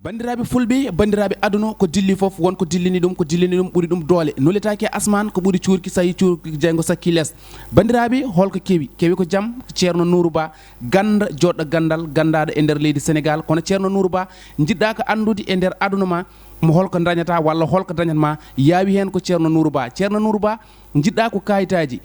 bandiraɓe fulɓe bandiraɓe aduna ko dilli foof wonko dillini ɗum ɓuuri ɗum doole nolletaki asman ko ɓuuri cuurki so yi cuurki jeygo sakki less bandiraɓe holko kewi ko jaam ceerno Nourou Ba ganda joɗɗo gandal gandaɗo e nder leydi Sénégal kono ceerno Nourou Ba jiɗɗa ko andude e nder aduna ma mo holko dañata walla holko dañatma yaawi hen ko ceerno Nourou Ba jiɗɗa ko kayitaji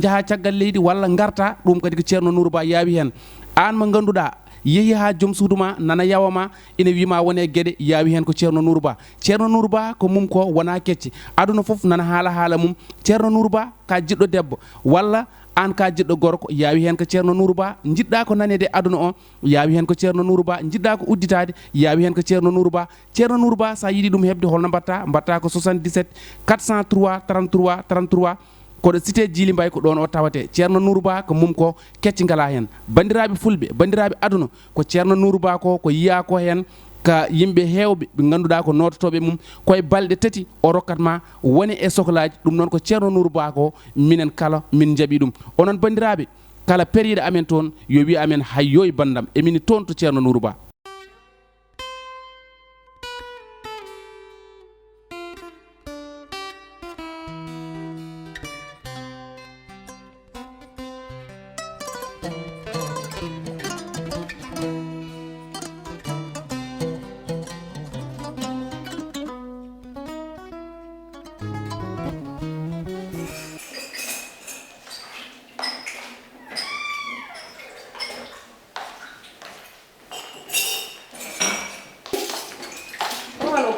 jaaha caggal leydi walla garta ɗum kadi ko ceerno Nourou Ba yaawi hen an mo ganduɗa yeehi ha joom suudu ma nana yawama ina wima wone gueɗe yaawi hen ko ceerno Nourou Ba ko mum ko wona kecce aduna foof nana haala mum ceerno Nourou Ba ka jiɗɗo debbo walla an ka jiɗɗo gorko yaawi hen ko ceerno Nourou Ba jiɗɗa ko nanede aduna o yaawi hen ko ceerno Nourou Ba jiɗɗa ko udditade yaawi hen ko ceerno Nourou Ba sa yiiɗi ɗum hebde holno mbatta ko 77 403 33 33 koɗo cité Djily Mbaye ko ɗon o tawate ceerno Nourou Ba ko mum ko kecci ngala hen bandiraɓe fulɓe bandiraɓe aduna ko ceerno Nourou Ba ko yiya ko hen ka yimɓe hewɓe ɓe ganduɗa ko nototoɓe mum koye balɗe tati o rokkatma woni e sohlaji ɗum noon ko ceerno Nourou Ba ko minen kala min jaaɓi ɗum onon bandiraɓe kala période amen toon yo wi amen hayyo e bandam emini toon to ceerno Nourou Ba.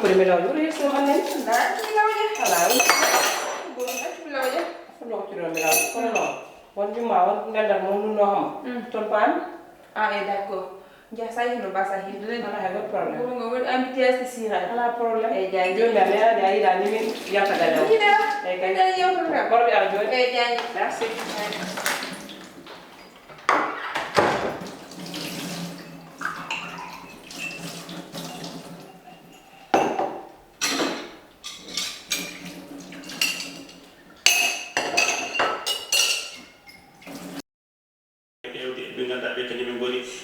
Primero, yo le hice un anel, nada, que la oye, a la oye, que la oye, lo que quiero mirar, con el no, cuando yo me hago, nada, no, ton pan, d'accord. Ya sabes que no vas a ir. no hay problema. Como me voy a invitar a este cira. No hay problema. Ya, Yo me alea de ahí, la niña, ya está ganando. Ya, yo creo que. Por bien, yo. Ya. Merci.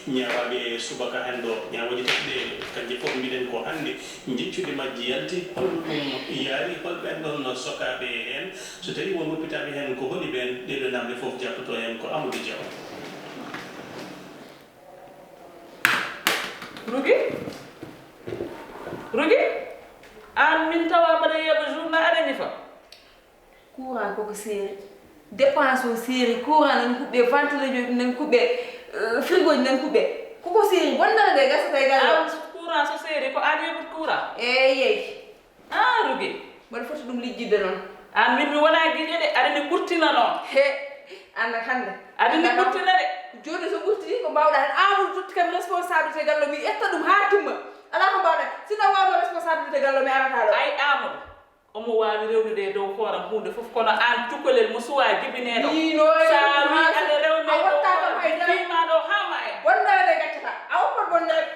ñaawaɓe subaka hannde o ñaawoji tati ɗe kanƴe fof mbiɗen ko hannde jiccude majji yalti holɗum yaari holɓen ɗon sokaɓe hen so tawi won woppitaɓe hen ko holi ɓen ɗeɗo namde fof jabtoto hen ko Amadou Diaw. Rugi an min tawa mbaɗa yeɓa journal aɗani fa Courant koko séri. Dépense o séri. Courant nan kuɓɓe, ventilo nan kuɓɓe, frigo nan kuɓɓe. Koko séri, bonnana de gasata e galle. Courant so séri ko an yeɓat courant. Eyyi. Rugi Mbaɗa foti ɗum lijjidde noon. an min mi wona guiƴe de aɗani ɓurtina noon. He, anda hande. aɗani ɓurtina de. Joni so ɓurti ko mbawɗa hen Amadou totti kam responsabilité gallo mi etta ɗum ha timma. Ala ko mbawɗa sino wawno responsabilité gallo mi arata ɗo. Ay Amadou omo wawi rewnude e dow hooram hunde fof kono an cukalel mo suwa jibineɗo sa wi aɗa rewne fima ɗo ha maya bonnade gaccata a woppot bonnade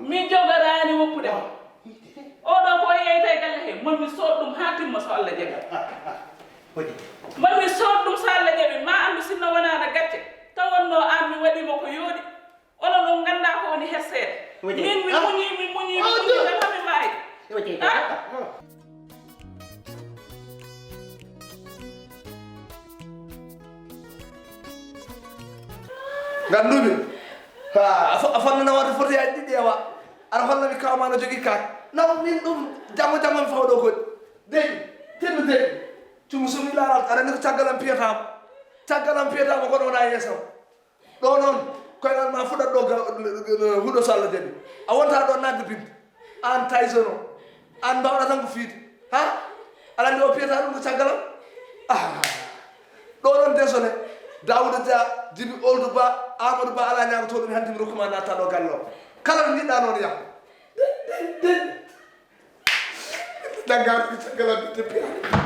min jogarani woppude oɗo ko yeyta e galle he mon mi sood ɗum ha timma so Allah jaɓi mon mi sood ɗum so Allah jaɓi ma andu sinno wonano gacce tawonno an mi waɗimo ko yooɗi onon ɗon ganda ko woni hersede min mi muñi tan hami maayi ganduɓe a fannana wadde foti yaji ɗiɗi ewa aɗa hollami kawma no jogui kake naw min ɗum jamma mi fawɗo goɗi deƴi tenno deƴi cumu somi laral aɗa andi ko caggalam piyatama kono wona yeesam ɗo noon koynal ma fuɗat ɗo huuɗo so Allah jaɓi a wonta ɗo nagge binde an Saison o an mbawɗa tan ko fiide ha aɗa andi o piyata ɗum ko caggalam ɗo noon désolé Daouda Dia Djibi Oldou Ba Amadou Ba ala ñago to ɗum hanti mi rokkuma natta ɗo galle o kala no jiɗɗa noon yaha caggal ko caggal addude piyaade